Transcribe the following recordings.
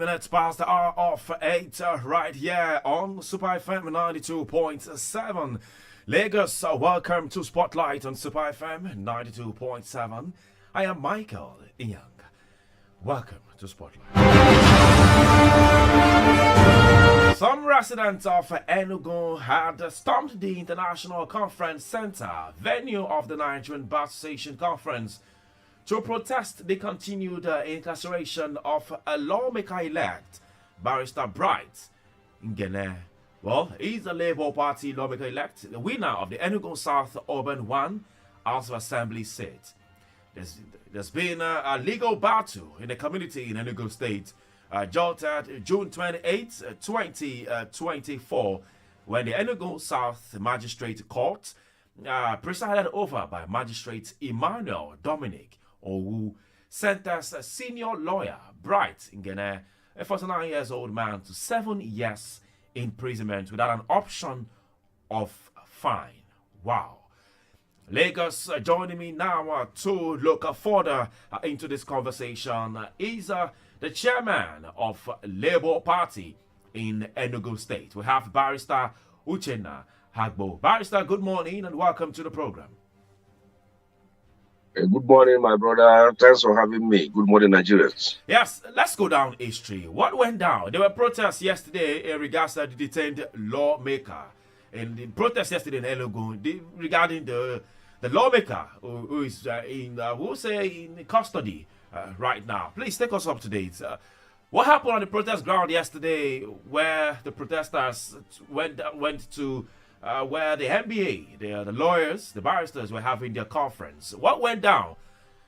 minutes past the hour of 8, right here on Super FM 92.7. Lagos, welcome to Spotlight on Super FM 92.7. I am Michael Young. Welcome to Spotlight. Some residents of Enugu had stormed the International Conference Center, venue of the Nigerian Bar Association conference, to protest the continued incarceration of a lawmaker-elect, Barrister Bright Ngene. Well, he's the Labour Party lawmaker-elect, the winner of the Enugu South Urban 1 House of Assembly seat. There's been a legal battle in the community in Enugu State, jolted June 28, 2024, when the Enugu South Magistrate Court, presided over by Magistrate Emmanuel Dominic Onwu, sentenced a senior lawyer, Bright Ngene, a 49-years-old man, to 7 years imprisonment without an option of fine. Wow. Lagos, joining me now to look further into this conversation is the chairman of Labour Party in Enugu State. We have Barrister Uchenna Hagbo. Barrister, good morning and welcome to the program. Good morning, my brother. Thanks for having me. Good morning, Nigerians. Yes, let's go down history. What went down? There were protests yesterday in regards to the detained lawmaker. And the protest yesterday in Enugu regarding the lawmaker who is in custody right now. Please take us up to date. What happened on the protest ground yesterday, where the protesters went to where the MBA, the lawyers, the barristers were having their conference? What went down?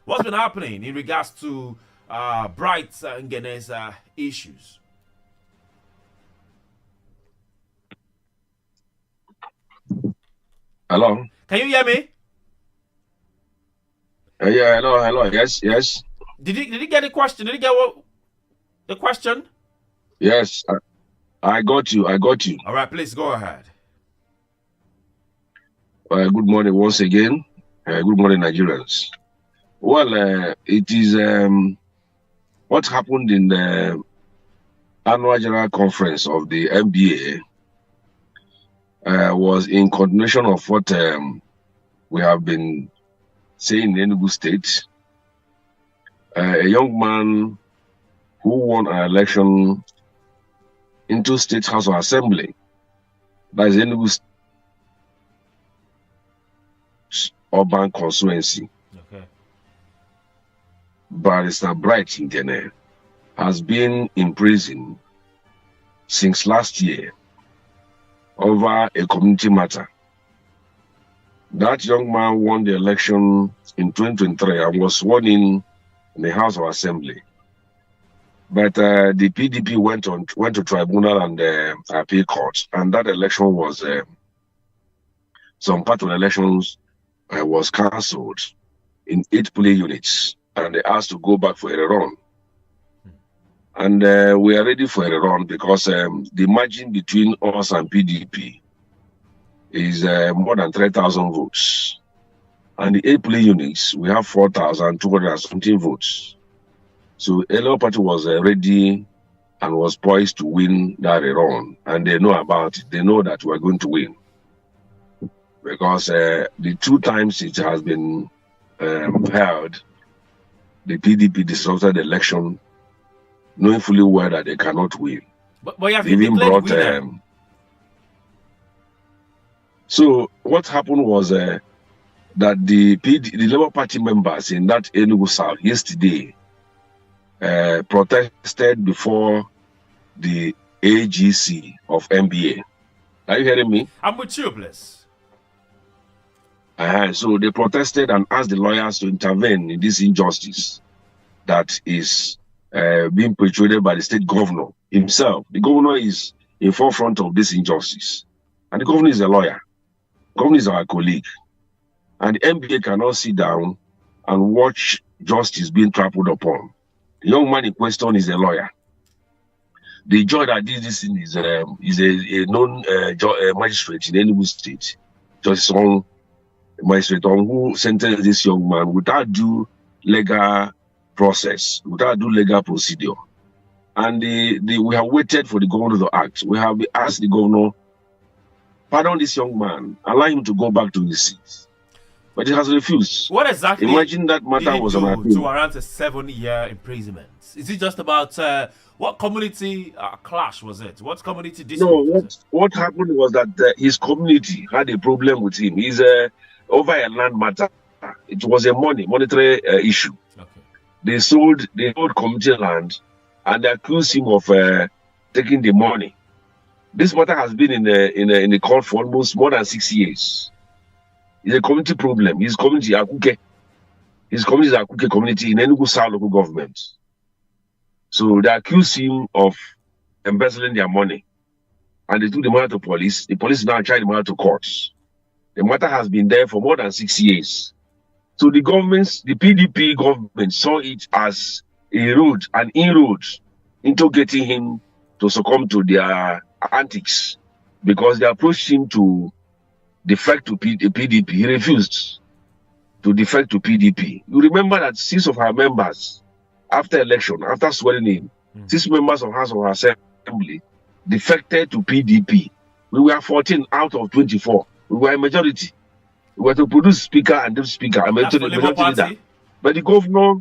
What's been happening in regards to Bright Ngene's issues? Hello? Can you hear me? Yeah, hello. Yes. Did you get the question? Did you get the question? Yes, I got you. All right, please go ahead. Good morning once again. Good morning, Nigerians. Well, it is what happened in the annual general conference of the NBA was in continuation of what we have been saying in Enugu State. A young man who won an election into State House of Assembly, that is Enugu Urban Constituency. Okay. Barrister Bright Ngene has been in prison since last year over a community matter. That young man won the election in 2023 and was sworn in the House of Assembly. But the PDP went to tribunal and appeal court, and that election was some part of the elections was cancelled in 8 polling units, and they asked to go back for a rerun. And we are ready for a rerun because the margin between us and PDP is more than 3,000 votes. And the 8 polling units, we have 4,217 votes. So Labour Party was ready and was poised to win that rerun, and they know about it. They know that we are going to win. Because the 2 times it has been held, the PDP disrupted the election, knowing fully well that they cannot win. But you have even brought so what happened was that the Labour Party members in that Enugu South yesterday protested before the AGC of MBA. Are you hearing me? I'm with you, please. So they protested and asked the lawyers to intervene in this injustice that is being perpetrated by the state governor himself. The governor is in forefront of this injustice, and the governor is a lawyer. The governor is our colleague, and the MBA cannot sit down and watch justice being trampled upon. The young man in question is a lawyer. The judge that did this thing is a known magistrate in Enugu State, Justice Magistrate who sentenced this young man without due legal process, without due legal procedure. and we have waited for the governor to act. We have asked the governor, pardon this young man, allow him to go back to his seat. But he has refused. What exactly Imagine that matter was on appeal. To warrant a 7-year imprisonment? Is it just about what community clash was it? What community dispute? No, what happened was that his community had a problem with him. He's over a land matter. It was a monetary issue. Okay. They sold community land, and they accused him of taking the money. This matter has been in the court for almost more than 6 years. It's a community problem. His community, Akwuke. His community is Akwuke community in Enugu South local government. So they accused him of embezzling their money. And they took the matter to police. The police now tried the matter to courts. The matter has been there for more than 6 years. So the PDP government saw it as an inroad into getting him to succumb to their antics, because they approached him to defect to PDP. He refused to defect to PDP. You remember that 6 of our members, after election, after swearing in, 6 members of House of Assembly defected to PDP. We were 14 out of 24. We were a majority. We were to produce speaker and deputy speaker. A majority leader. But the governor,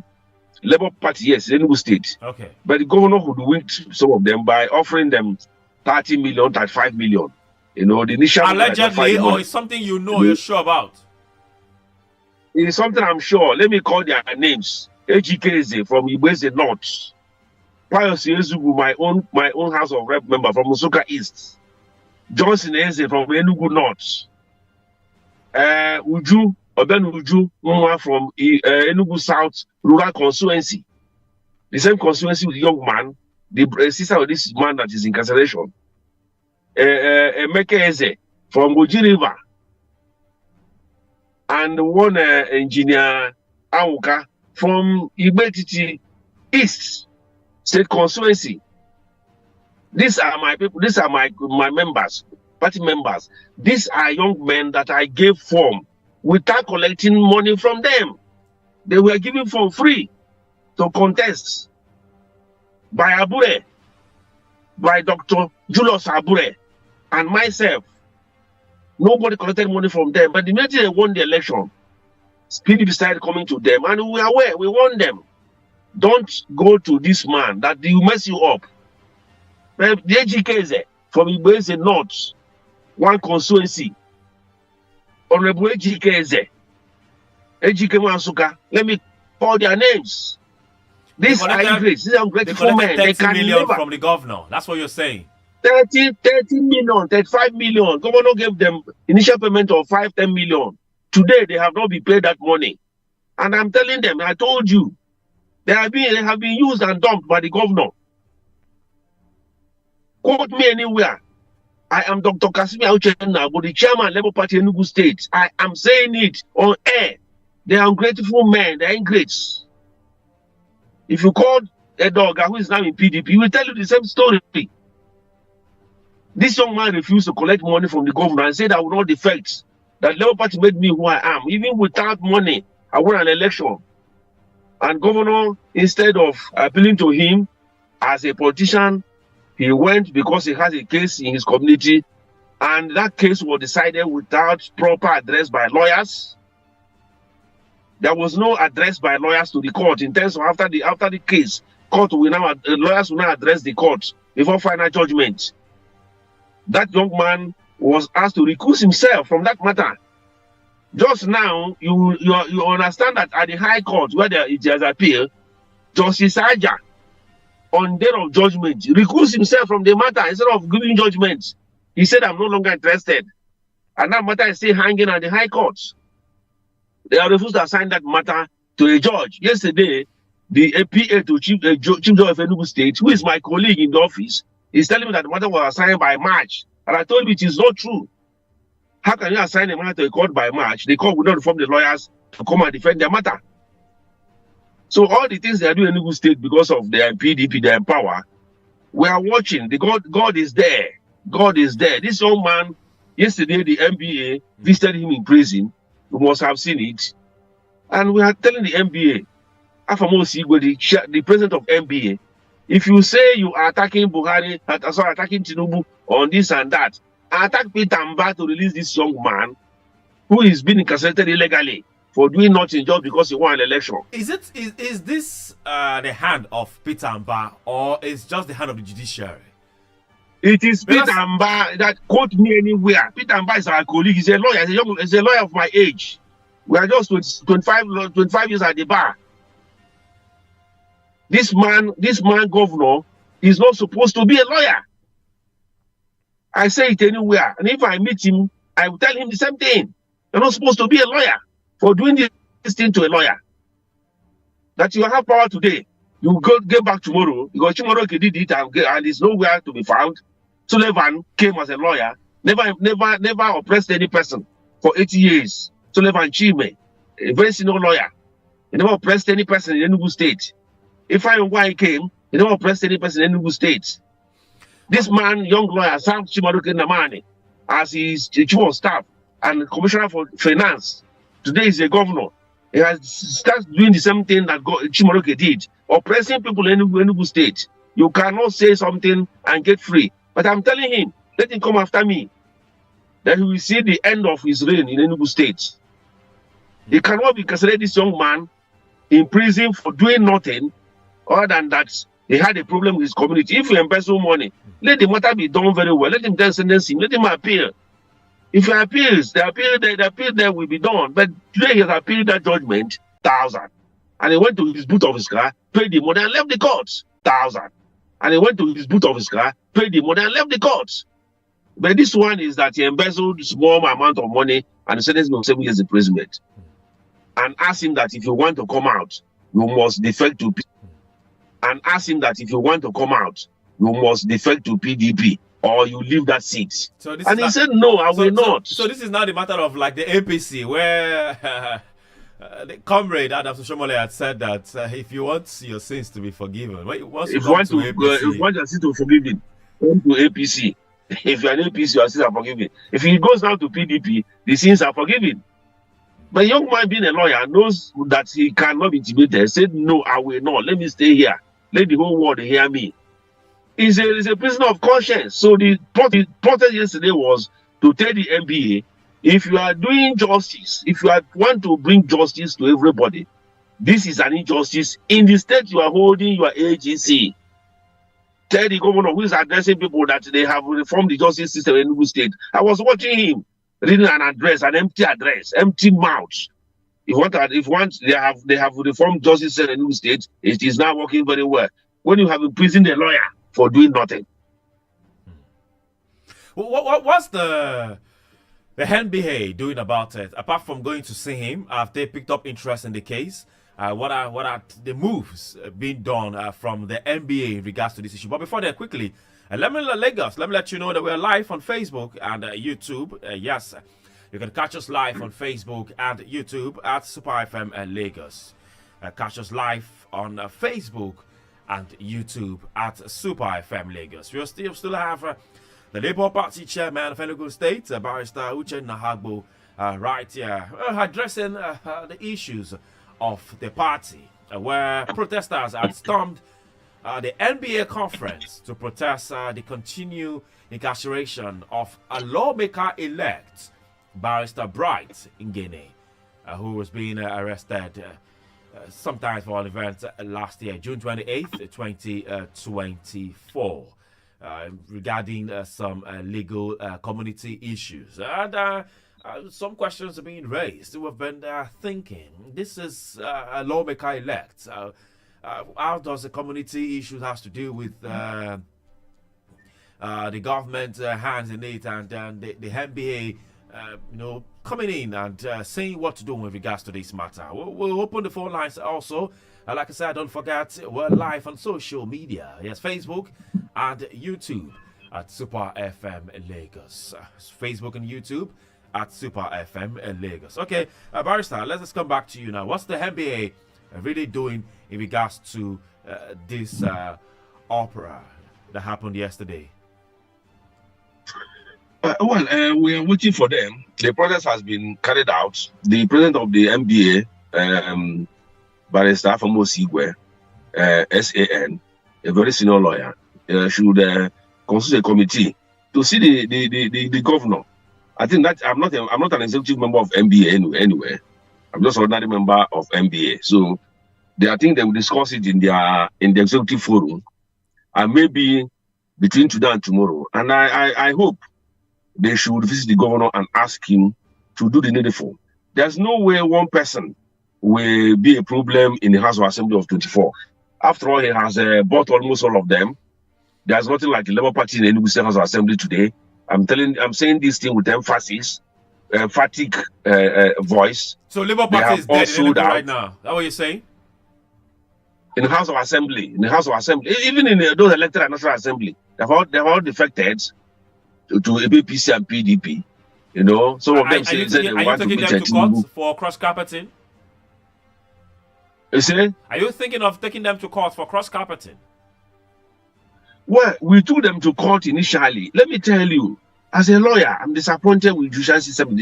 Labour Party, yes, Enugu State. Okay. But the governor hoodwinked some of them by offering them 30 million, 35 million. You know, the initial allegedly, or it's something you're sure about? It's something I'm sure. Let me call their names. Ejikeze from Ibweze North. Pius Ezugu, my own House of Rep member from Musuka East. Johnson Eze from Enugu North. Uju from Enugu South Rural Constituency. The same constituency with the young man, the sister of this man that is incarceration. Emeke Eze from Goji River, and one engineer Awuka from Ibetiti East State Constituency. These are my people. These are my members, party members. These are young men that I gave form without collecting money from them. They were given for free to contest by Abure, by Dr. Julius Abure, and myself. Nobody collected money from them, but the minute they won the election, PDP started coming to them, and we are aware, we warned them. Don't go to this man, that he will mess you up. But the Ejikeze from Ibweze North, one constituency, Honorable Ejikeze, Ejike Mansuka, let me call their names. These are ingrates, these are ungrateful men. They can million from the governor. That's what you're saying. 30 million, 35 million. Governor gave them initial payment of 5-10 million. Today, they have not been paid that money. And I'm telling them, I told you, they have been used and dumped by the governor. Quote me anywhere. I am Dr. Kasimi Auchenna, the chairman, Labour Party Enugu State. I am saying it on air. They are ungrateful men. They are ingrates. If you call a dog who is now in PDP, he will tell you the same story. This young man refused to collect money from the governor and said I will not defect. That Labour Party made me who I am. Even without money, I won an election. And governor, instead of appealing to him as a politician, he went because he has a case in his community, and that case was decided without proper address by lawyers. There was no address by lawyers to the court in terms of after the case, lawyers will now address the court before final judgment. That young man was asked to recuse himself from that matter. Just now, you understand that at the High Court, where it has appeal, Justice Aja, on day of judgment, recused himself from the matter instead of giving judgment. He said, I'm no longer interested. And that matter is still hanging at the High Court. They have refused to assign that matter to a judge. Yesterday, the PA to Chief Judge of Enugu State, who is my colleague in the office, is telling me that the matter was assigned by March. And I told him it is not true. How can you assign a matter to a court by March? The court will not inform the lawyers to come and defend their matter. So all the things they are doing in Enugu State because of their PDP, their power, we are watching. God is there. God is there. This young man, yesterday the NBA visited him in prison. You must have seen it. And we are telling the NBA, the president of NBA, If you say you are attacking Buhari, attacking Tinubu on this and that, attack Peter Mba to release this young man who is being incarcerated illegally for doing nothing just because he won an election. Is this the hand of Peter Mba, or is just the hand of the judiciary? It is Peter Mba that quote me anywhere. Peter Mba is our colleague. He's a lawyer. He's a lawyer of my age. We are just 25 years at the bar. This man, governor, is not supposed to be a lawyer. I say it anywhere. And if I meet him, I will tell him the same thing. You're not supposed to be a lawyer for doing this thing to a lawyer. That you have power today, you get back tomorrow, because tomorrow he did it and is nowhere to be found. Sullivan came as a lawyer, never oppressed any person for 80 years. Sullivan Chime, a very senior lawyer. He never oppressed any person in Enugu State. If I know why he came, he never oppressed any person in Enugu State. This man, young lawyer, Sam Chimaroke Namani, as his chief of staff and commissioner for finance, today is a governor. He has started doing the same thing that Chimaroke did, oppressing people in Enugu State. You cannot say something and get free. But I'm telling him, let him come after me, that he will see the end of his reign in Enugu State. He cannot be considered this young man in prison for doing nothing other than that he had a problem with his community. If he embezzle money, let the matter be done very well. Let him then sentence him. Let him appeal. If he appeals, the appeal there will be done. But today he has appealed that judgment, 1,000. And he went to his boot of his car, paid the money and left the court, 1,000. And he went to his boot of his car, paid the money and left the court. But this one is that he embezzled a small amount of money and sentenced him to 7 years imprisonment. And asked him that if you want to come out, you must defect to PDP. And asked him that if you want to come out, you must defect to PDP or you leave that seat. So and he said, no, I will not. So this is not a matter of like the APC where the comrade Adam Soshomole had said that if you want your sins to be forgiven, if you want your sins to be forgiven, come to APC. If you're an APC, your sins are forgiven. If he goes down to PDP, the sins are forgiven. But a young man being a lawyer knows that he cannot be intimidated. He said, no, I will not. Let me stay here. Let the whole world hear me. He's a prisoner of conscience. So the protest yesterday was to tell the NBA, if you are doing justice, if you want to bring justice to everybody, this is an injustice. In the state you are holding your agency. Tell the governor who is addressing people that they have reformed the justice system in Enugu State. I was watching him reading an address, an empty address, empty mouth. If once they have reformed justice system in Enugu State, it is now working very well. When you have imprisoned a lawyer for doing nothing. What's the NBA doing about it? Apart from going to see him, have they picked up interest in the case? What are the moves being done from the NBA in regards to this issue? But before that, quickly, let me let you know that we're live on Facebook and YouTube. Yes, you can catch us live on Facebook and YouTube at Super FM Lagos. Catch us live on Facebook and YouTube at Super FM Lagos. We'll still have the Labour Party chairman of Enugu State, Barrister Uche Nahagbo, right here, addressing the issues of the party, where protesters had stormed the NBA conference to protest the continued incarceration of a lawmaker-elect, Barrister Bright Ngene, who was being arrested sometime for an event last year, June 28th, 2024, regarding some legal community issues. And some questions are being raised. We've been thinking, this is a lawmaker-elect. How does the community issues have to do with the government hands in it, and the NBA, coming in and saying what to do with regards to this matter? We'll open the phone lines also. Like I said, don't forget, we're live on social media. Yes, Facebook and YouTube at Super FM Lagos. Facebook and YouTube at Super FM Lagos. Okay, Barrister, let's just come back to you now. What's the NBA really doing in regards to this opera that happened yesterday? We are waiting for them. The process has been carried out. The president of the NBA, Barrister Famosigwe, SAN, a very senior lawyer, should constitute a committee to see the governor. I think that I'm not an executive member of MBA anyway. I'm just an ordinary member of MBA. So I think they will discuss it in the executive forum, and maybe between today and tomorrow. And I hope they should visit the governor and ask him to do the needful. There's no way one person will be a problem in the House of Assembly of 24. After all, he has bought almost all of them. There's nothing like the Labour Party in the Enugu State House of Assembly today. I'm saying this thing with emphasis, emphatic voice. So Labour Party is dead in Enugu right now. Is that what you're saying? In the House of Assembly, even in those elected at National Assembly, they've all defected to APC and PDP. You know, some of them say they want to be taking them to court for cross-carpeting? You say? Are you thinking of taking them to court for cross-carpeting? Well, we took them to court initially. Let me tell you, as a lawyer, I'm disappointed with the judicial system.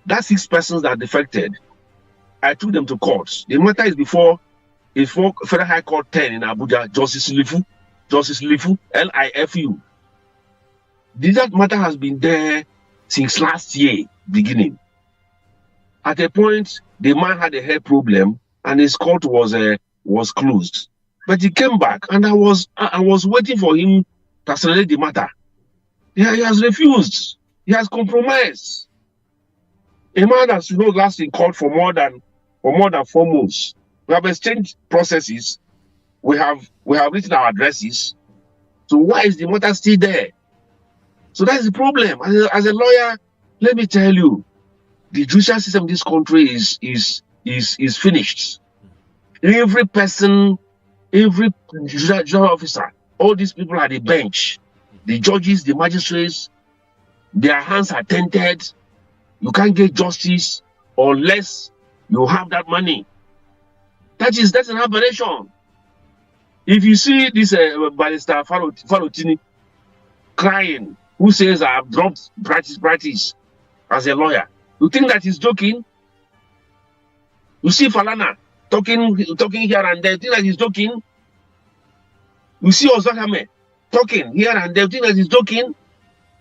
That 6 persons that defected, I took them to court. The matter is before Federal High Court 10 in Abuja, Justice Lifu, L-I-F-U. That matter has been there since last year beginning. At a point, the man had a hair problem and his court was closed. But he came back and I was waiting for him to accelerate the matter. He has refused. He has compromised. A man that should not last in court for more than 4 months. We have exchanged processes. We have written our addresses. So why is the matter still there? So that's the problem. As a lawyer, let me tell you, the judicial system in this country is finished. Every person, every judicial officer, all these people at the bench, the judges, the magistrates, their hands are tainted. You can't get justice unless you have that money. That's an aberration. If you see this barrister Farotini crying, who says I have dropped practice as a lawyer, you think that he's joking? You see Falana talking here and there, you think that he's joking? You see Ozakame talking here and there, you think that he's joking?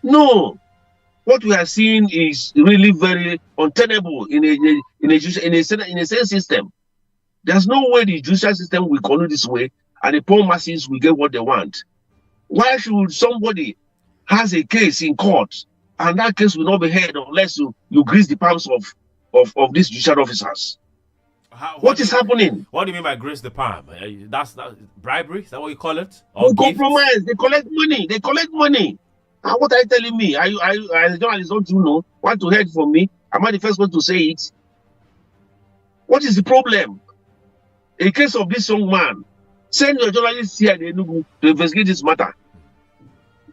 No. What we are seeing is really very untenable in a sane system. There's no way the judicial system will continue this way and the poor masses will get what they want. Why should somebody has a case in court and that case will not be heard unless you grease the palms of these judicial officers? What is happening? What do you mean by grease the palm? That's bribery? Is that what you call it? Or compromise. They collect money. And what are you telling me? I as a journalist, don't you know? Want to hear it from me? Am I the first one to say it? What is the problem? In case of this young man, send your journalists here in Enugu to investigate this matter.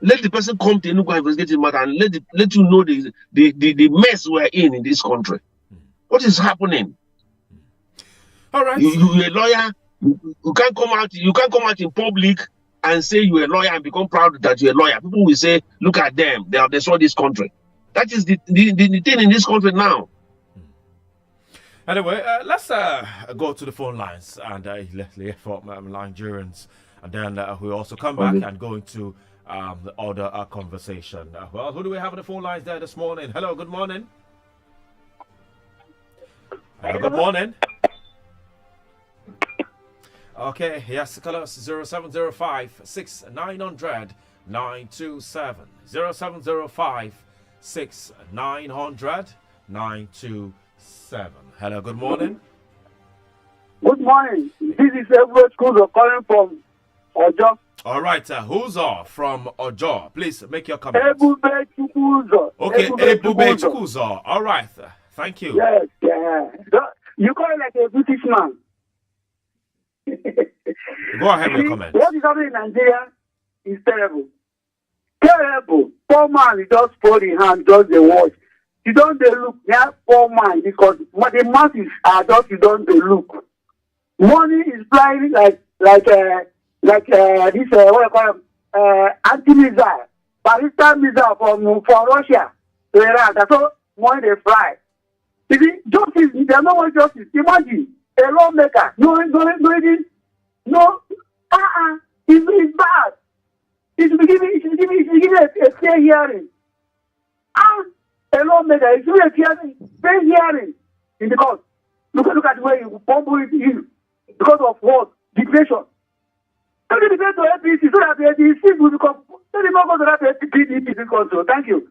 Let the person come to Enugu and investigate this matter and let you know the mess we are in this country. What is happening? All right. You're a lawyer. You can't come out in public and say you're a lawyer and become proud that you're a lawyer. People will say, look at them. They saw this country. That is the thing in this country now. Anyway, let's go to the phone lines and let's hear from Nigerians. And then we'll also come back and go into the other conversation. Well, who do we have on the phone lines there this morning? Hello, good morning. Hello, good morning. Okay, yes, call us 0705 6900 927. 0705 6900 927. Hello, good morning. Good morning. This is Edward Kuzo calling from Ojo. All right, who's from Ojo? Please make your comments. Ebube Chukwuzo. Okay, Ebube Chukwuzo. All right, thank you. Yes, yeah. You call it like a British man. Go ahead with your comments. What is happening in Nigeria is terrible. Terrible. Poor man, he just fold in hand, just the watch. You don't look. They are poor man because the masses are just you don't look. Money is flying like this what you call anti-missile, ballistic missile from Russia to Iran. That's all money they fly. You see, justice, there's no more justice. Imagine a lawmaker, no It's bad. It should be given a fair hearing. A lawmaker, it should be a fair hearing in the court. Look at the way you fumble it in because of what? Deflation. Tell the debate to APC so that the seat will become. Tell them not go to that PDP this control. Thank you.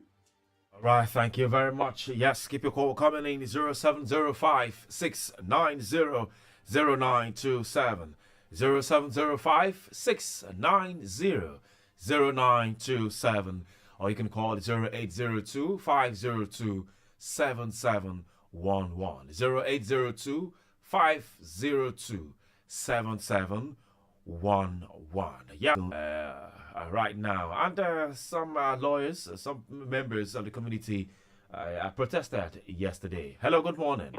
All right, thank you very much. Yes, keep your call coming in 0705 690 0927. 0705 690 0927. Or you can call 0802 502 7711. 0802 502 7711. Yeah. Right now, and some lawyers, some members of the community protested yesterday. Hello, good morning.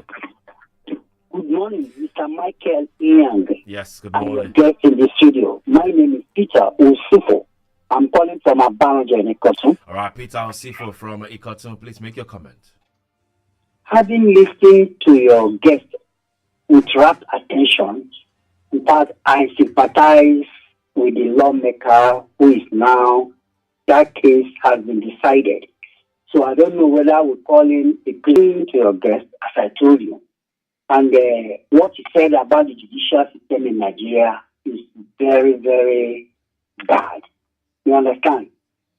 Good morning, Mr. Michael Young. Yes, good I'm your morning. guest in the studio. My name is Peter Osifo. I'm calling from Abanojo in Ikoton. All right, Peter Osifo from Ikoton, please make your comment. Having listened to your guest with rapt attention, in fact, I sympathize with the lawmaker who is now, that case has been decided. So I don't know whether I would call him a claim to your guest, as I told you. And what you said about the judicial system in Nigeria is very, very bad. You understand?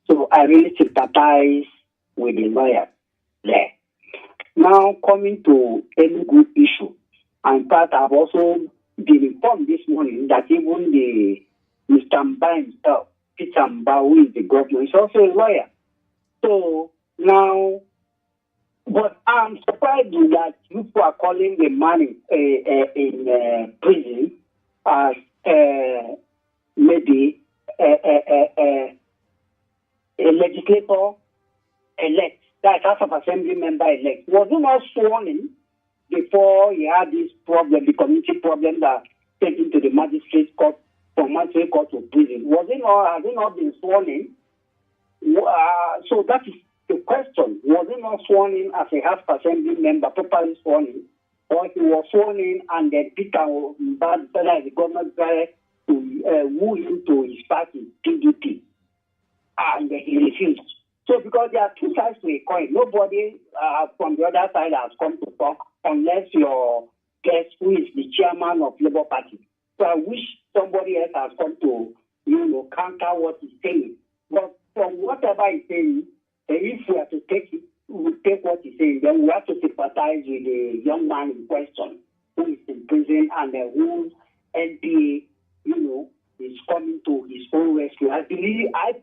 So I really sympathize with the lawyer there. Now coming to Enugu issue, in fact, I've also been informed this morning that even the Mr. Mba himself, Peter Mba, who is the governor, is also a lawyer. So now, but I'm surprised that you are calling the man in prison as maybe a legislator elect, that House of Assembly member elect. Was he not sworn in before he had this problem, the community problem that takes him to the magistrate court, from magistrate court to prison? Has he not been sworn in? So that is the question. Was he not sworn in as a House of Assembly member, properly sworn in? Or he was sworn in and then Peter Mba, the governor, tried to woo him to his party, PDP, and he refused. So because there are two sides to a coin, nobody from the other side has come to talk unless your guest, who is the chairman of Labour Party. So I wish somebody else has come to, counter what he's saying. But from whatever he's saying, if we have to take it, we take what he's saying, then we have to sympathize with the young man in question who is in prison and whose NPA, is coming to his own rescue. I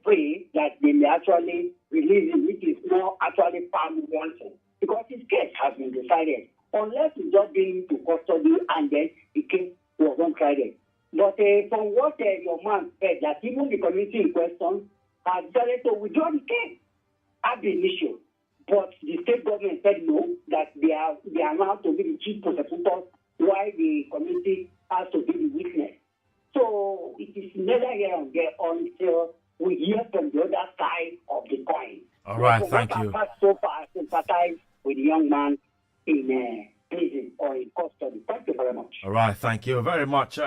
pray that they may actually release him, which is not actually found wanting, because his case has been decided. Unless he just bring him to custody and then the case was untried. But from what your man said, that even the community in question has decided to withdraw the case at the initial. But the state government said no, that they are allowed to be the chief prosecutors, while the community has to be the witness. So it is neither here nor there until we hear from the other side of the coin. All right, thank you. So far, I sympathize with the young man in prison or in custody. Thank you very much. All right, thank you very much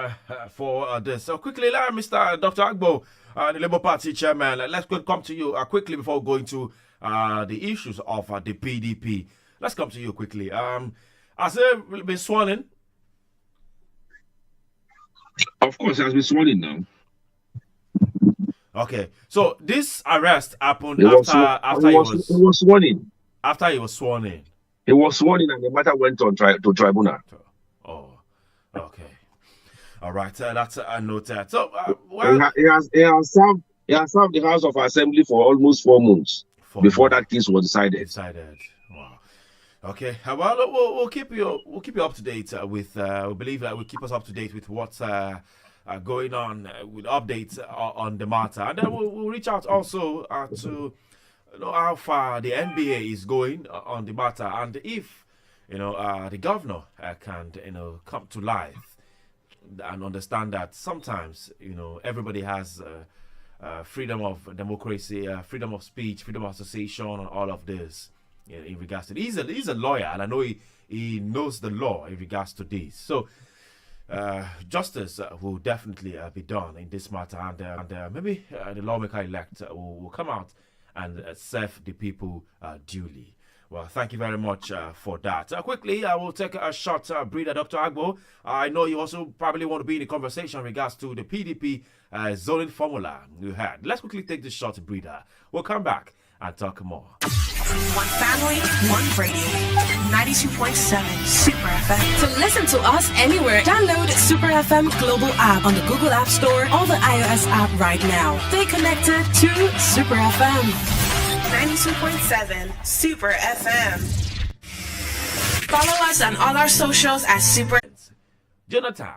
for this. So quickly, Mr. Dr. Agbo, the Labour Party chairman, let's come to you quickly before going to the issues of the PDP. Let's come to you quickly. Has it been sworn in? Of course, it has been sworn in now. Okay, so this arrest happened He was sworn in. After he was sworn in. He was sworn in, and the matter went on to tribunal. Oh, okay. All right, that's a note. So, he has served the House of Assembly for almost 4 months before that case was decided. Wow. Okay. Well, we'll keep you up to date with. We believe that will keep us up to date with what's going on with updates on the matter, and then we'll reach out also to how far the NBA is going on the matter, and if the governor can come to life and understand that sometimes everybody has freedom of democracy, freedom of speech, freedom of association, and all of this in regards to it. He's a lawyer, and I know he knows the law in regards to this. So justice will definitely be done in this matter, and maybe the lawmaker-elect will come out and serve the people duly. Well, thank you very much for that. Quickly, I will take a short breather, Dr. Agbo. I know you also probably want to be in the conversation in regards to the PDP zoning formula you had. Let's quickly take this short breather. We'll come back and talk more. One family, one radio. 92.7 Super FM. To listen to us anywhere, download Super FM Global app on the Google App Store or the iOS app right now. Stay connected to Super FM. 92.7 Super FM. Follow us on all our socials at Super. Jonathan,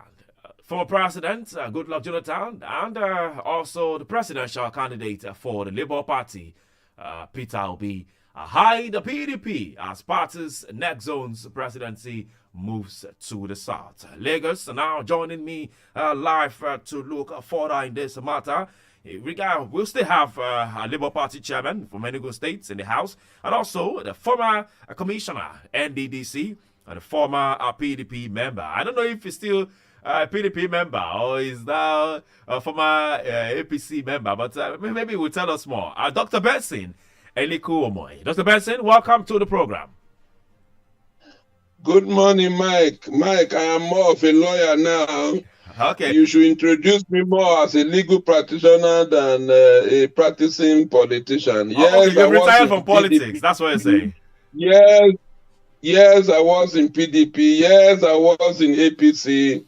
former president, good luck, Jonathan, and also the presidential candidate for the Labour Party, Peter Obi, high the PDP as party's next zone's presidency moves to the south. Lagos now joining me live to look further in this matter. We'll still have a Labour Party chairman from Enugu State in the House, and also the former commissioner, NDDC, and the former PDP member. I don't know if he's still a PDP member or is now a former APC member, but maybe he will tell us more. Dr. Benson, Eliku Omoy. Dr. Benson, welcome to the program. Good morning, Mike. Mike, I am more of a lawyer now. Okay. You should introduce me more as a legal practitioner than a practicing politician. Yes, okay, you retired from politics. That's what you're saying. Yes, I was in PDP. Yes, I was in APC.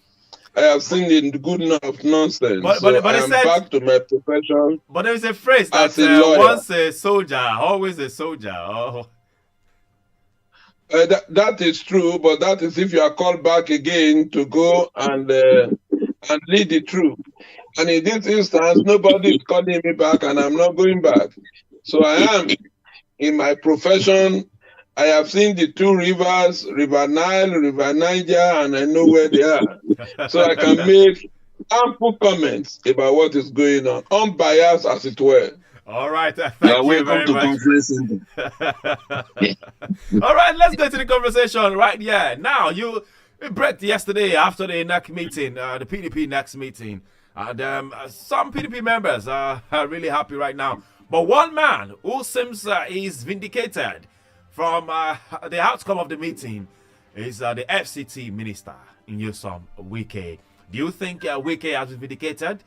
I have seen the good enough nonsense. But I am back to my profession. But there is a phrase that once a soldier, always a soldier. Oh. That is true, but that is if you are called back again to go and lead the troop. And in this instance, nobody is calling me back, and I'm not going back. So I am in my profession. I have seen the two rivers, River Nile, River Niger, and I know where they are. So I can make ample comments about what is going on, unbiased as it were. All right, thank you very much. All right, let's go to the conversation right here. Now, you break yesterday after the NEC meeting, the PDP next meeting, and some PDP members are really happy right now. But one man who seems is vindicated from the outcome of the meeting is the FCT minister, Nyesom Wike. Do you think Wike has been vindicated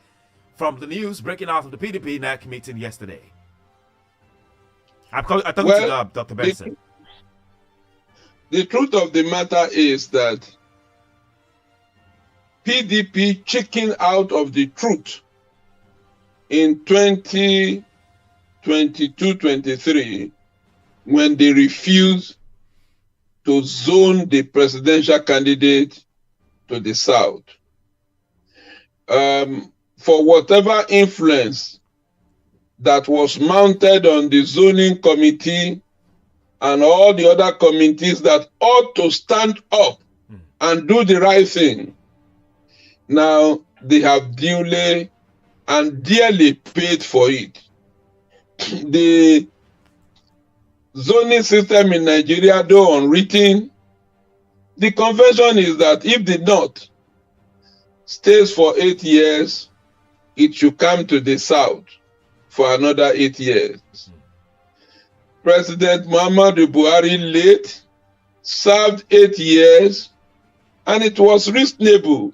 from the news breaking out of the PDP NEC meeting yesterday? I'm talking to Dr. Benson. The truth of the matter is that PDP chickened out of the truth in 2022-23 when they refused to zone the presidential candidate to the south. For whatever influence that was mounted on the zoning committee and all the other committees that ought to stand up and do the right thing, now they have duly and dearly paid for it. The zoning system in Nigeria, though unwritten, the convention is that if the North stays for 8 years, it should come to the South for another 8 years. President Muhammadu Buhari late served 8 years, and it was reasonable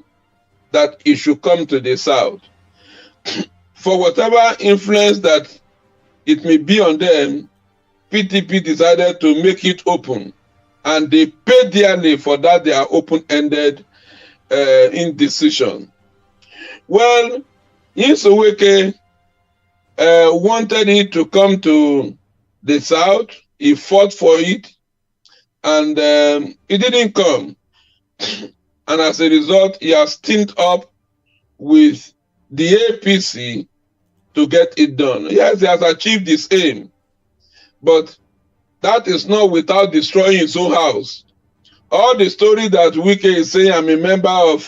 that it should come to the South. For whatever influence that it may be on them, PDP decided to make it open, and they paid dearly for that. They are open-ended indecision. Well, Nyesom wanted it to come to the South. He fought for it, and it didn't come. And as a result, he has teamed up with the APC to get it done. Yes, he has achieved his aim, but that is not without destroying his own house. All the story that Wike is saying, I'm a member of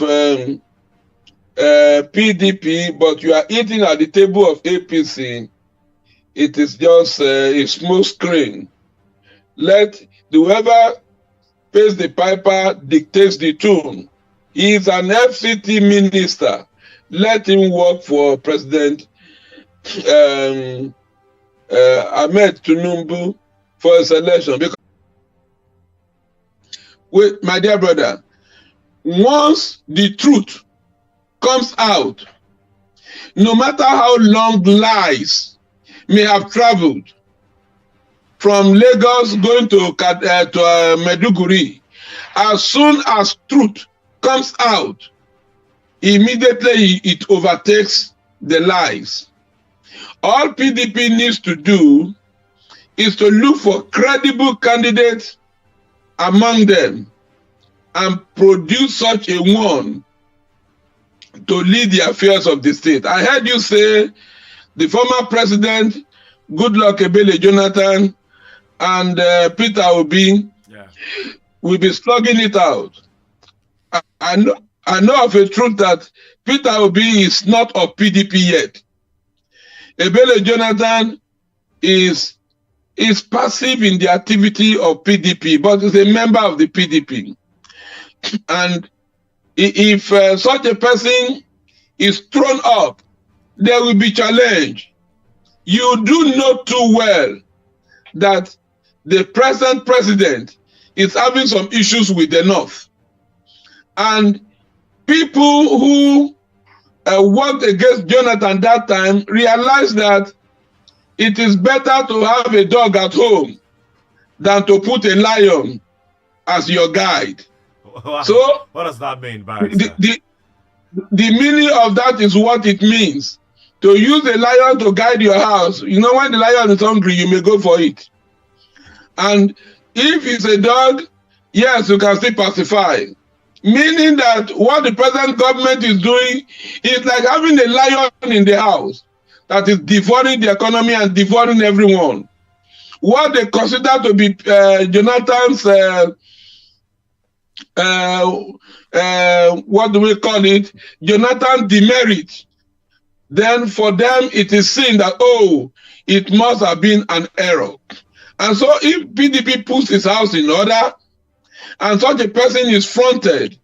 PDP, but you are eating at the table of APC, it is just a smooth screen. Let whoever pays the piper dictates the tune. He is an FCT minister. Let him work for President Ahmed Tinubu for his election. Because, wait, my dear brother, once the truth comes out, no matter how long lies may have traveled from Lagos going to Maiduguri, as soon as truth comes out, immediately it overtakes the lies. All PDP needs to do is to look for credible candidates among them and produce such a one to lead the affairs of the state. I heard you say the former president, Goodluck Ebele Jonathan, and Peter Obi will be slugging it out. I know of a truth that Peter Obi is not of PDP yet. Ebele Jonathan is passive in the activity of PDP, but is a member of the PDP. And if such a person is thrown up, there will be challenge. You do know too well that the present president is having some issues with the North. And people who worked against Jonathan that time realized that it is better to have a dog at home than to put a lion as your guide. Wow. So what does that mean, Barry? The meaning of that is what it means. To use a lion to guide your house. You know, when the lion is hungry, you may go for it. And if it's a dog, yes, you can still pacify. Meaning that what the present government is doing is like having a lion in the house that is devouring the economy and devouring everyone. What they consider to be Jonathan's, what do we call it? Jonathan's demerit. Then for them, it is seen that, oh, it must have been an error. And so if PDP puts his house in order, and such a person is fronted,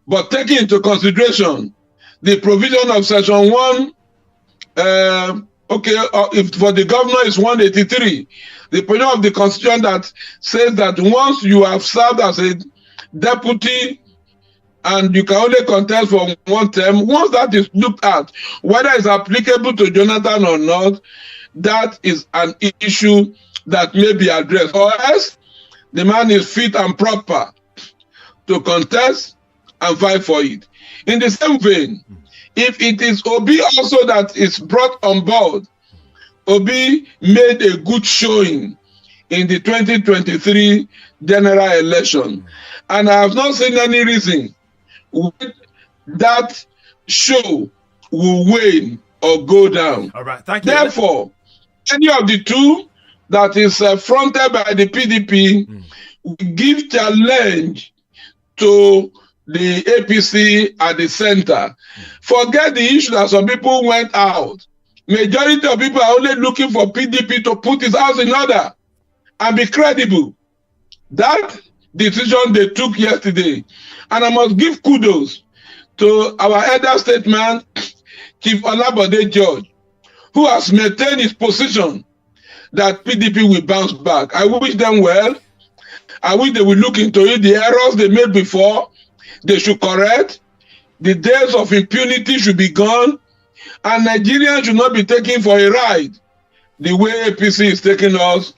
but taking into consideration the provision of Section 1, if for the governor is 183, the provision of the Constitution that says that once you have served as a deputy and you can only contest for one term, once that is looked at, whether it's applicable to Jonathan or not, that is an issue that may be addressed. Or else, the man is fit and proper to contest and fight for it. In the same vein, if it is Obi also that is brought on board, Obi made a good showing in the 2023 general election. And I have not seen any reason that show will wane or go down. All right, thank you. Therefore, any of the two that is fronted by the PDP will give challenge to the APC at the center. Forget the issue that some people went out. Majority of people are only looking for PDP to put his house in order and be credible. That decision they took yesterday. And I must give kudos to our elder statesman, Chief Olabode George, who has maintained his position that PDP will bounce back. I wish them well. I wish they will look into it. The errors they made before, they should correct. The days of impunity should be gone. And Nigerians should not be taken for a ride the way APC is taking us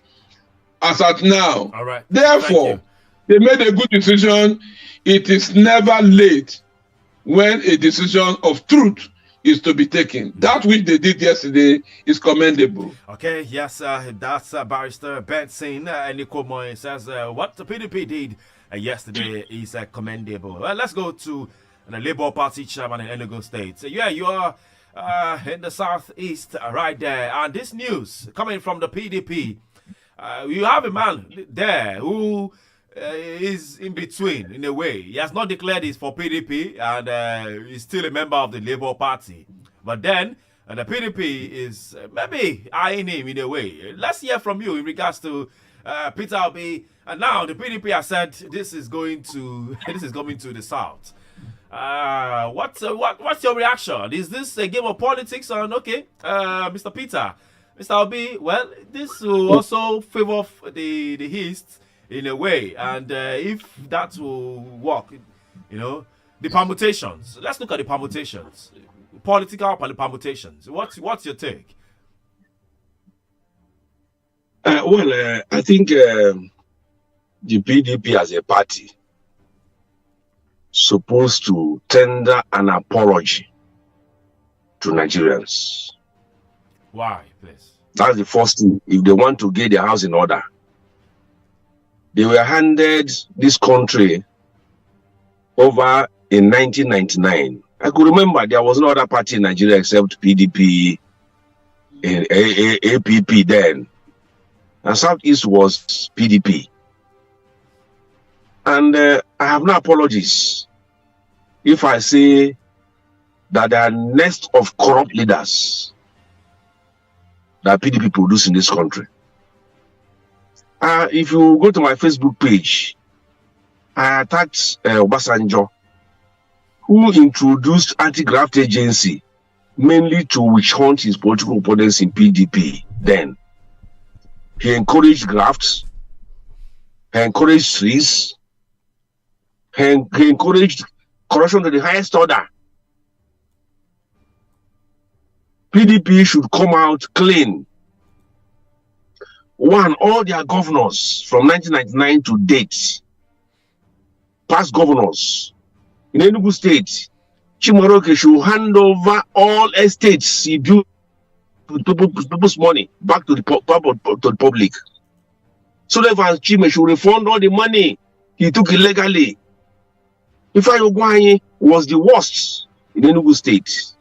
as at now. All right. Therefore, they made a good decision. It is never late when a decision of truth is to be taken. That which they did yesterday is commendable. Okay, yes, that's Barrister Benson Nikomoy says what the PDP did yesterday is commendable. Well, let's go to the Labour Party chairman in Enugu State. So, yeah, you are in the southeast right there. And this news coming from the PDP, you have a man there who is in between in a way. He has not declared he's for PDP and he's still a member of the Labour Party. But then the PDP is maybe eyeing him in a way. Let's hear from you in regards to Peter Obi, and now the PDP has said this is going to the south. What's your reaction? Is this a game of politics? Or okay, Mr. Peter, Mr. Obi? Well, this will also favor the East in a way, and if that will work, the permutations. Let's look at the permutations, political permutations. What's your take? I think the PDP as a party supposed to tender an apology to Nigerians. Why, please? That's the first thing. If they want to get their house in order, they were handed this country over in 1999. I could remember there was no other party in Nigeria except PDP and APP then. And Southeast was PDP. And I have no apologies if I say that there are nest of corrupt leaders that PDP produce in this country. If you go to my Facebook page, I attacked Obasanjo, who introduced anti-graft agency mainly to witch hunt his political opponents in PDP then. He encouraged grafts, he encouraged trees, he encouraged corruption to the highest order. PDP should come out clean. One, all their governors from 1999 to date, past governors in Enugu State, Chimaroke should hand over all estates he built people's money back to the public. So therefore, Chime should refund all the money he took illegally. Ifeanyi Ogwuanyi was the worst in Enugu State.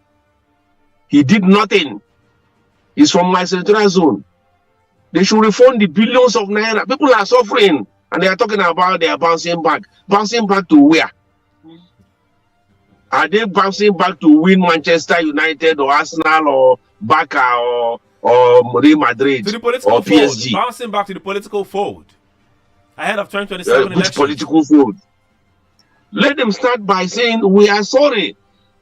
He did nothing. He's from my senatorial zone. They should refund the billions of naira. People are suffering, and they are talking about they are bouncing back. Bouncing back to where? Are they bouncing back to win Manchester United or Arsenal or Barca or Real Madrid to the political or PSG? Fold. Bouncing back to the political fold ahead of 2027 which elections. Political fold? Let them start by saying we are sorry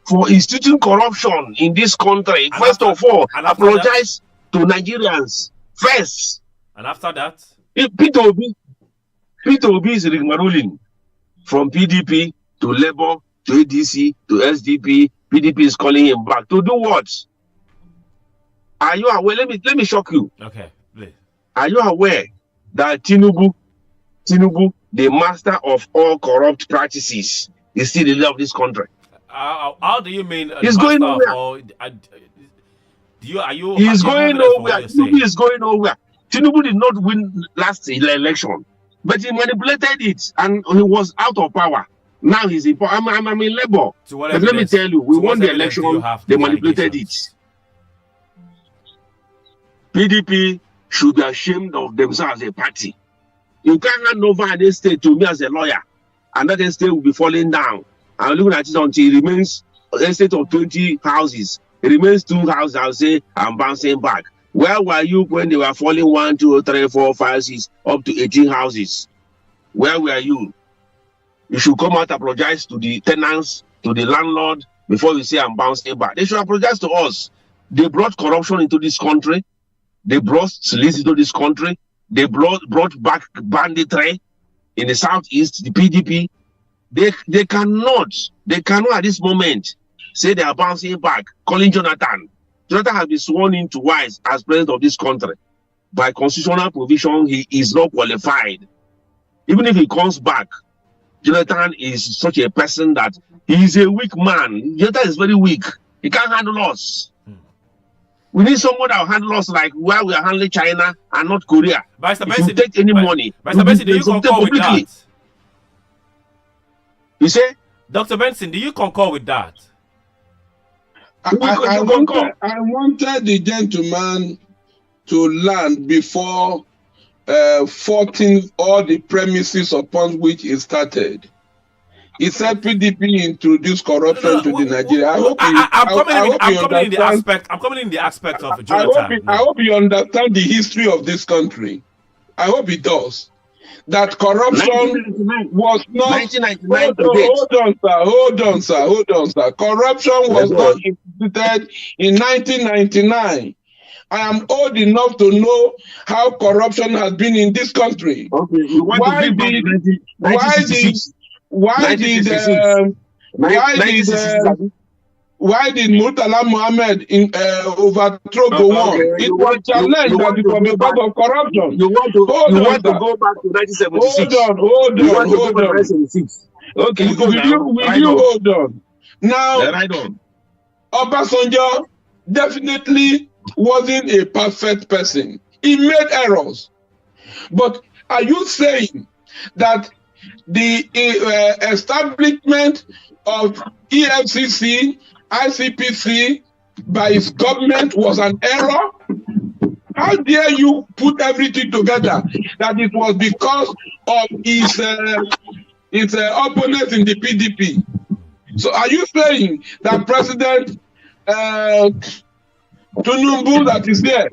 for instituting corruption in this country. First of all, apologize to Nigerians first. And after that, Peter Obi is rigmaroling from PDP to Labour to ADC to SDP. PDP is calling him back to do what? Are you aware? Let me shock you. Okay, please. Are you aware that Tinubu, the master of all corrupt practices, is still the leader of this country? How do you mean? He's going nowhere. He's going nowhere. Tinubu is going nowhere. Tinubu did not win last election, but he manipulated it, and he was out of power. Now he's in power. I'm in Labour. But let me tell you, we won the election. They manipulated it. PDP should be ashamed of themselves as a party. You can't hand over an estate to me as a lawyer, and that estate will be falling down. I'm looking at it until it remains an estate of 20 houses. It remains 2 houses. I'll say I'm bouncing back. Where were you when they were falling 1, 2, 3, 4, 5, 6, up to 18 houses? Where were you? You should come out and apologize to the tenants, to the landlord, before you say I'm bouncing back. They should apologize to us. They brought corruption into this country. They brought slaves into this country. They brought back banditry in the Southeast, the PDP. They cannot at this moment say they are bouncing back, calling Jonathan. Jonathan has been sworn in twice as president of this country. By constitutional provision, he is not qualified. Even if he comes back, Jonathan is such a person that he is a weak man. Jonathan is very weak. He can't handle us. We need someone that will handle us like where we are handling China and not Korea. If you take any money, Mr. Benson, do you concur with that? You say? Dr. Benson, do you concur with that? I wanted the gentleman to land before faulting all the premises upon which it started. He said PDP introduced corruption to the Nigeria. I'm coming in the aspect of Jonathan. I hope you understand the history of this country. I hope it does, that corruption was not. 1999 Hold on, sir. Corruption was not instituted in 1999. I am old enough to know how corruption has been in this country. Okay, you want Why to bring back 1966? Why did Murtala Mohammed overthrow Gowon? It was challenged that it was because of corruption. You want to go back to 1976? Hold on. Okay, will you hold on? Now, right on. Obasanjo definitely wasn't a perfect person. He made errors. But are you saying that the establishment of EFCC, ICPC by his government was an error? How dare you put everything together that it was because of his opponents in the PDP? So are you saying that President Tinubu that is there,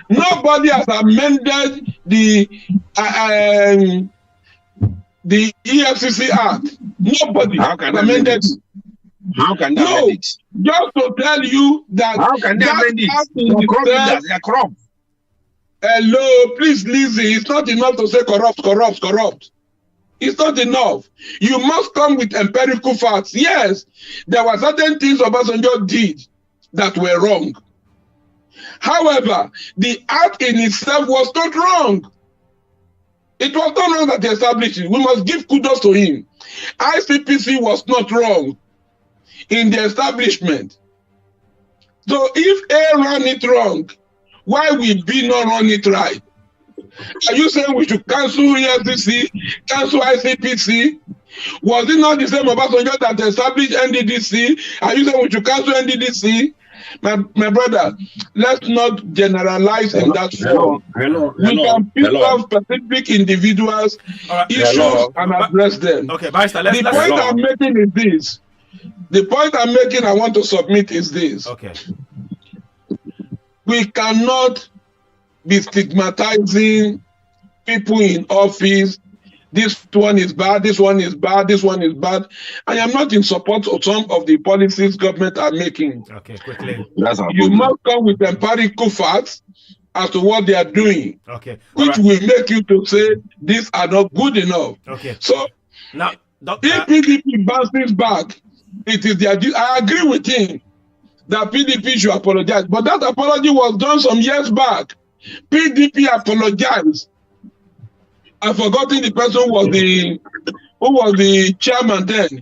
nobody has amended the EFCC Act? Nobody has amended it. How can they amend it? Just to tell you that. How can they amend it? They are corrupt. Hello, please listen. It's not enough to say corrupt. It's not enough. You must come with empirical facts. Yes, there were certain things Obasanjo did that were wrong. However, the act in itself was not wrong. It was not wrong that he established it. We must give kudos to him. ICPC was not wrong in the establishment. So if A ran it wrong, why will B not run it right? Are you saying we should cancel EFCC, cancel ICPC? Was it not the same Obasanjo that established NDDC? Are you saying we should cancel NDDC? My brother, let's not generalize in that form. We can pick up specific individuals, issues, and address them. Okay, Barrister, the point I'm making is this. The point I'm making, I want to submit is this. Okay. We cannot be stigmatizing people in office. This one is bad, this one is bad, this one is bad. I am not in support of some of the policies government are making. Okay, quickly. You must come with empirical facts as to what they are doing. Okay. Which will make you to say these are not good enough. Okay. So now, if PDP bounces back, it is their duty. I agree with him that PDP should apologize. But that apology was done some years back. PDP apologized. I've forgotten the person who was the chairman then.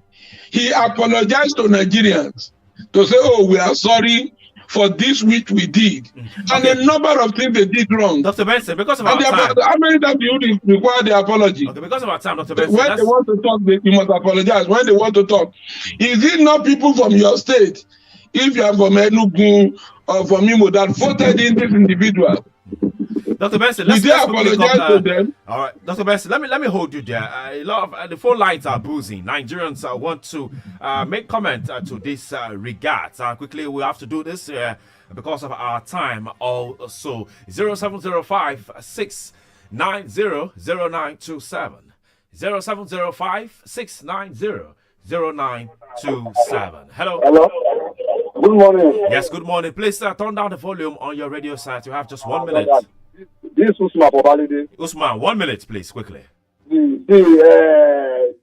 He apologized to Nigerians to say, oh, we are sorry for this which we did. And a number of things they did wrong. Dr. Benson, because of our time. How many times do you require the apology? Okay, because of our time, Dr. Benson. When they want to talk, you must apologize. When they want to talk. Is it not people from your state, if you are from Enugu or from Imo, that voted in this individual? Dr. Benson, let's apologize to them. All right, Dr. Benson, let me hold you there. A lot of the phone lines are boozing. Nigerians want to make comment to this regard. Quickly, we have to do this because of our time. Also, 0705 690 0927. 0705 690 0927. Hello. Hello. Good morning. Yes, good morning. Please turn down the volume on your radio set. You have just 1 minute. This is Usman for holiday. Usman, 1 minute, please, quickly. PDP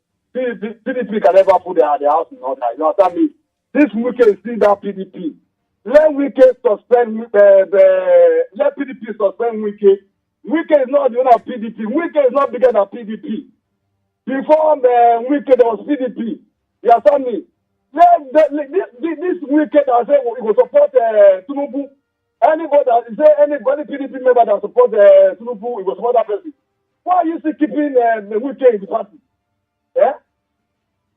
can never put their house in order. You understand me? This weekend is still that PDP. Let weekend suspend. Let PDP suspend weekend. Weekend is not the owner of PDP. Weekend is not bigger than PDP. Before the weekend there was PDP. You understand me? This weekend I say we will support Tinubu. Anybody PDP member that support Tinubu, we will support that person. Why are you still keeping the weekend in the party? Yeah?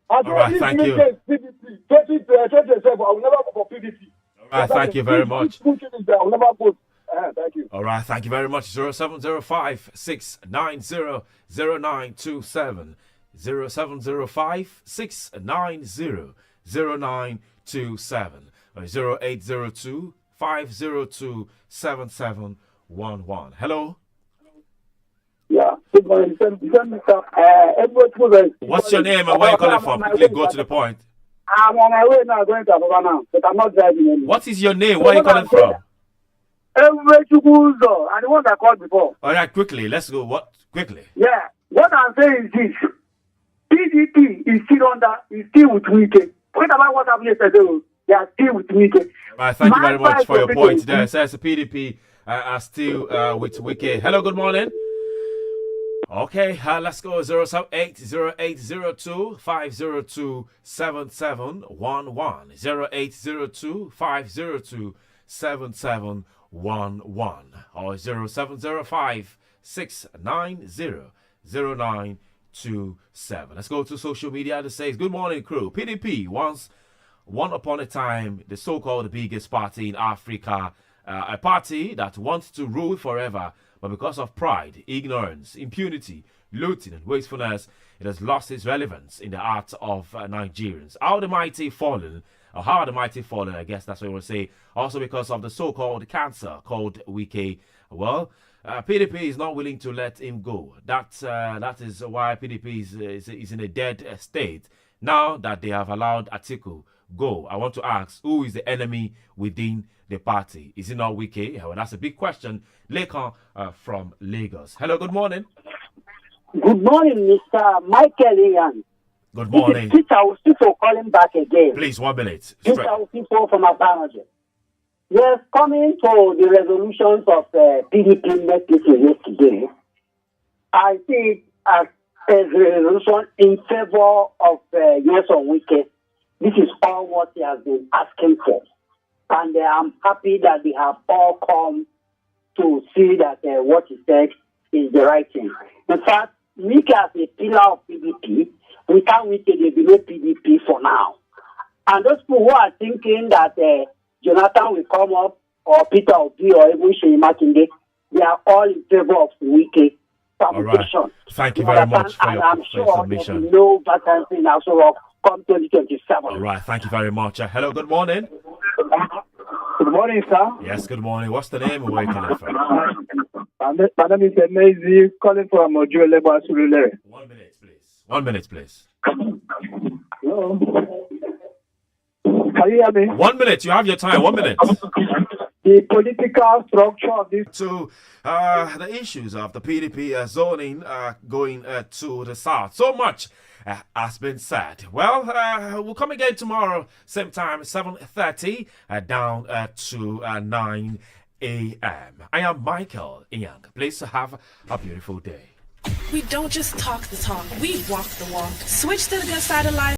All right, thank you. PDP, 2027, I will never vote for PDP. All right, thank you very much. I will never vote. Thank you. All right, thank you very much. 0705 690 0927. 0705 690 0927. 0802 502 7711. Hello. What's your name and where you calling from? Quickly go to the point. I'm on my way now, going to Ababa now, but I'm not driving anymore. What is your name? Where are you calling from? Ebubechukwuzo, and the one that called before. All right, quickly. Let's go. What? Quickly. Yeah, what I'm saying is this. PDP is still with Wike. Forget about what happened yesterday. They are still with Wike. Right, thank you very much for your point there. It says the PDP are still with Wike. Hello, good morning. Okay, let's go 078-0802-502-7711 0802-502-7711 or 0705-690-0927. Let's go to social media that says, good morning, crew. PDP once upon a time the so-called biggest party in Africa, a party that wants to rule forever. But because of pride, ignorance, impunity, looting, and wastefulness, it has lost its relevance in the hearts of Nigerians. How the mighty fallen, I guess that's what we will say. Also because of the so-called cancer called Wike. Well, PDP is not willing to let him go. That is why PDP is in a dead state. Now that they have allowed Atiku go, I want to ask, who is the enemy within the party? Is it not Wike? Well, that's a big question. Lekon from Lagos. Hello, good morning. Good morning, Mr. Michael Ian. Good morning. This is Peter Usifo calling back again. Please, 1 minute. Peter Usifo from Abanaje. Yes, coming to the resolutions of PDP meeting yesterday, I see it as a resolution in favor of yes on Wike. This is all what he has been asking for. And I'm happy that they have all come to see that what he said is the right thing. In fact, Wike as a pillar of PDP, without Wike, there will be no PDP for now. And those people who are thinking that Jonathan will come up, or Peter Obi, or even Sheyi Makinde, they are all in favor of Wike. All right. Thank you very much for your submission. And I'm sure there will be no vacancy in House of come 2027. All right. Thank you very much. Hello. Good morning. Good morning, sir. Yes, good morning. What's the name and where you calling from? My name is Emezi, calling from Ojuele Basurule. 1 minute, please. 1 minute, please. Hello. Can you hear me? 1 minute. You have your time. 1 minute. The political structure of this. To the issues of the PDP zoning going to the south. So much has been said. Well, we'll come again tomorrow, same time, 7:30, down to 9 a.m. I am Michael Young. Please have a beautiful day. We don't just talk the talk, we walk the walk. Switch to the good side of life.